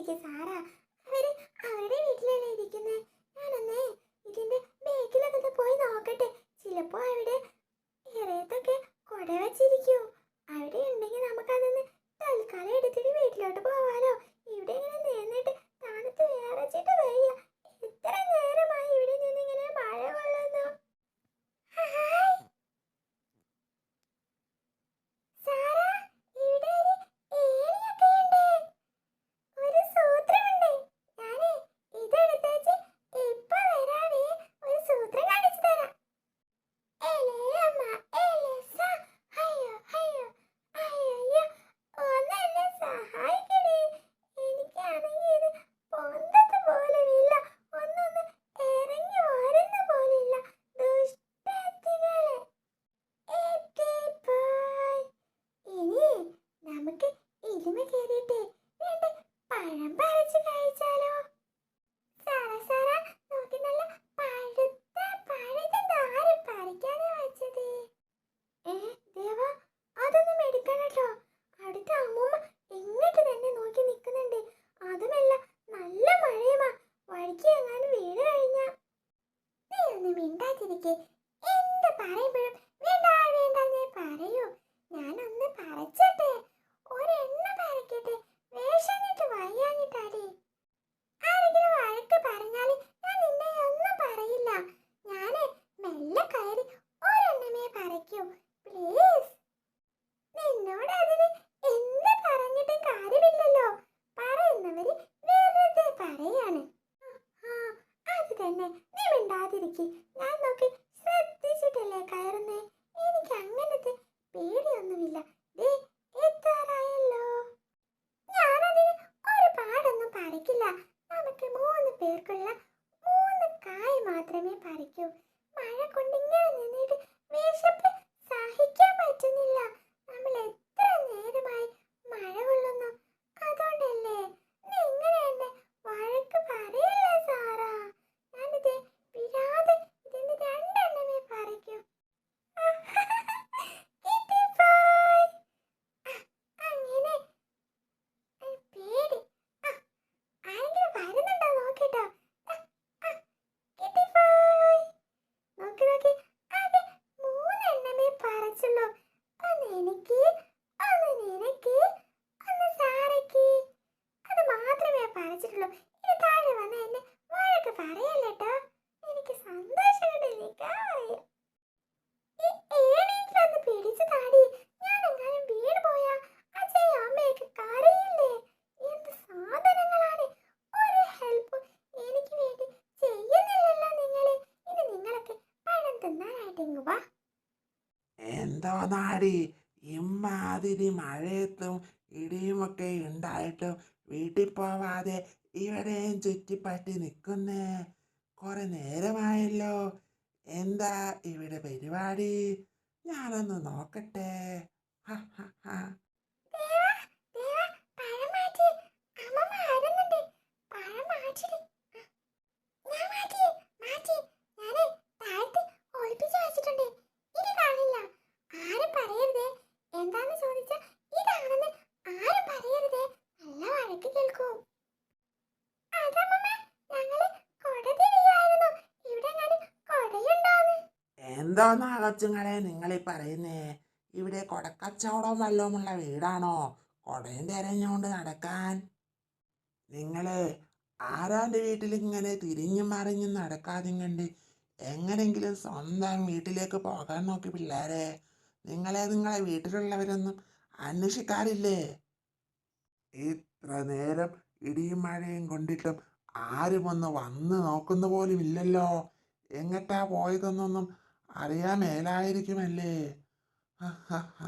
മിണ്ടാതിരിക്കുക Sarah. അവര് അവരുടെ വീട്ടിലല്ലേ ഇരിക്കുന്നത്. ഞാനൊന്നേ ഇതിന്റെ ബേക്കിലൊക്കെ പോയി നോക്കട്ടെ. ചിലപ്പോ അവിടെ ഇറയത്തൊക്കെ കൊട വെച്ചിരിക്കൂ. അവിടെ ഉണ്ടെങ്കിൽ നമുക്കതൊന്ന് തൽക്കാലം എടുത്തിട്ട് വീട്ടിലോട്ട് പോവാലോ. ഇവിടെ ഇങ്ങനെ നിന്നിട്ട് തണുത്ത് വിറച്ചിട്ട് വയ്യ. ഇത്ര നേരമായി ഇവിടെ നിന്നിങ്ങനെ മഴ കൊള്ളുന്നു. ഹായ് സാറാ, ഇവിടെ ഒരു ഏണിയൊക്കെ ഉണ്ട്. ഒരു സൂത്രമുണ്ട്. ഞാനേ ഇതെടുത്തേച്ച് ഇപ്പൊ വരാവേ. ഒരു സൂത്രം കാണിച്ചു തരാം. എലേലമ്മ എലേസ ഹയ്യോ ഹയ്യോ അയ്യോ ഒന്ന് എന്നെ സഹായിക്കണേ. എനിക്കാണെങ്കിൽ ഇത് പൊന്തത്ത് പോലുമില്ല. ഒന്നൊന്ന് ഇറങ്ങി വരുന്ന പോലില്ല. ദുഷ്ടത്തികളെ എത്തിപ്പോയി. ഇനി നമുക്ക് ഇരുമ കയറിയിട്ടേ രണ്ട് പഴം പറിച്ച് കഴിച്ചാലോ? സാറാ സാറാ, നോക്കി നല്ല പഴുത്ത പഴം ആരും പറിക്കാതെ വെച്ചത്. ദേവാ, അതൊന്നും എടുക്കണട്ടോ. അടുത്ത അമ്മൂമ്മ ഇങ്ങോട്ട് തന്നെ നോക്കി നിൽക്കുന്നുണ്ട്. അതുമല്ല നല്ല മഴയുമാ. വഴിക്ക് എങ്ങാനും വീട് കഴിഞ്ഞാ നീ ഒന്ന് മിണ്ടാതിരിക്കേ. എന്ത് പറയുമ്പോഴും വേണ്ട വേണ്ടെന്നേ പറയൂ. ഞാനൊന്ന് പറിച്ചട്ടെ. ഒരെണ്ണം പറിക്കട്ടെ. വേഷന്നിട്ട് വയ്യാഞ്ഞിട്ടാടി. ആരെങ്കിലും വഴക്ക് പറഞ്ഞാല് ഞാൻ നിന്നെ ഒന്നും പറയില്ല. ഞാന് മെല്ലെ കയറി ഒരെണ്ണമേ പറിക്കൂ. പ്ലീസ്. നിന്നോട് അതിന് എന്ത് പറഞ്ഞിട്ടും കാര്യമില്ലല്ലോ. പറയുന്നവര് വെറുതെ പറയാണ്. അത് തന്നെ. നീ മിണ്ടാതിരിക്ക്. ഞാൻ നോക്കി ശ്രദ്ധിച്ചിട്ടല്ലേ കയറുന്നേ. എനിക്ക് അങ്ങനത്തെ പേടിയൊന്നുമില്ല. ദേ എത്താറായല്ലോ. ഞാനതിന് ഒരുപാടൊന്നും പറിക്കില്ല. നമുക്ക് 3 പേർക്കുള്ള 3 കായ് മാത്രമേ പറിക്കൂ. മഴ കൊണ്ടിങ്ങനെ നിന്നിട്ട് വിശപ്പ് സഹിക്കാൻ പറ്റുന്നില്ല. നമ്മൾ എത്ര നേരമായി മഴ കൊള്ളുന്നു. അതുകൊണ്ടല്ലേ. നീ ഇങ്ങനെ എന്നെ വഴക്ക് പറയല്ലേ സാറാ. ഞാനിത് വിടാതെ ഇതിന്റെ 2 എണ്ണമേ പറിക്കൂ. കിട്ടിപ്പോയി. അങ്ങനെ പേടി. ആരെങ്കിലും വരുന്നുണ്ടോ നോക്കിട്ടോ. കിട്ടിപ്പോയി. നോക്കി നോക്കി. ആകെ 3 എണ്ണമേ പറിച്ചുള്ളൂ. ഒന്ന് എനിക്ക്, ഒന്ന് നിനക്ക്, ഒന്ന് സാറയ്ക്ക്. അത് മാത്രമേ പറിച്ചിട്ടുള്ളൂ. ഇനി താഴെ വന്ന് എന്നെ വഴക്ക് പറയല്ലേട്ടോ. എനിക്ക് സന്തോഷം കൊണ്ട് നിൽക്കാൻ വയ്യ. ഈ ഏണിയിലൊന്ന് പിടിച്ചു താടി. ഞാനെങ്ങാനും വീണ് പോയാ അച്ഛയും അമ്മയൊക്കെ കരയില്ലേ? എന്ത് സാധനങ്ങളാണ്. ഒരു ഹെൽപ്പ് എനിക്ക് വേണ്ടി ചെയ്യുന്നില്ലല്ലോ നിങ്ങള്. ഇനി നിങ്ങളൊക്കെ പഴം തിന്നാനായിട്ട് ഇങ്ങ് വാ. എന്തോ നാടി ഇമ്മാതിരി മഴയത്തും ഇടിയുമൊക്കെ ഉണ്ടായിട്ടും വീട്ടിൽ പോവാതെ ഇവിടെയും ചുറ്റിപ്പറ്റി നിൽക്കുന്നേ. കുറെ നേരമായല്ലോ. എന്താ ഇവിടെ പരിപാടി? ഞാനൊന്ന് നോക്കട്ടെ. ഹ, ഹ, ഹ. ദേവാ, ദേവാ, പഴം മാറ്റി. അമ്മമ്മ വരുന്നുണ്ട്. പഴം മാറ്റിടി. ഞാൻ മാറ്റി മാറ്റി. ഞാനേ താഴത്ത് ഒളിപ്പിച്ചു വെച്ചിട്ടുണ്ട്. ഇനി കാണില്ല. ആരും പറയരുതേ. എന്താന്ന് ചോദിച്ചാ ഇതാണെന്ന് ആരും പറയരുതേ. നല്ല വഴക്ക് കേൾക്കും. അതമ്മമ്മ, ഞങ്ങള് കൊട തിരിയായിരുന്നു. ഇവിടെ എങ്ങാനും കൊടയുണ്ടോന്ന്. എന്തോന്നാ കൊച്ചുങ്ങളെ നിങ്ങളീ പറയുന്നേ? ഇവിടെ കൊടക്കച്ചവടവും വല്ലവുമുള്ള വീടാണോ കൊടയും തിരഞ്ഞുകൊണ്ട് നടക്കാൻ? നിങ്ങള് ആരാൻ്റെ വീട്ടിൽ ഇങ്ങനെ തിരിഞ്ഞും മറിഞ്ഞും നടക്കാതെയും കണ്ട് എങ്ങനെങ്കിലും സ്വന്തം വീട്ടിലേക്ക് പോകാൻ നോക്കി പിള്ളേരെ. നിങ്ങളെ വീട്ടിലുള്ളവരൊന്നും അന്വേഷിക്കാറില്ലേ? ഇത്ര നേരം ഇടിയും മഴയും കൊണ്ടിട്ടും ആരും ഒന്ന് വന്ന് നോക്കുന്ന പോലും ഇല്ലല്ലോ. എങ്ങട്ടാ പോയതെന്നൊന്നും അറിയാൻ മേലായിരിക്കുമല്ലേ. ഹ, ഹ, ഹ.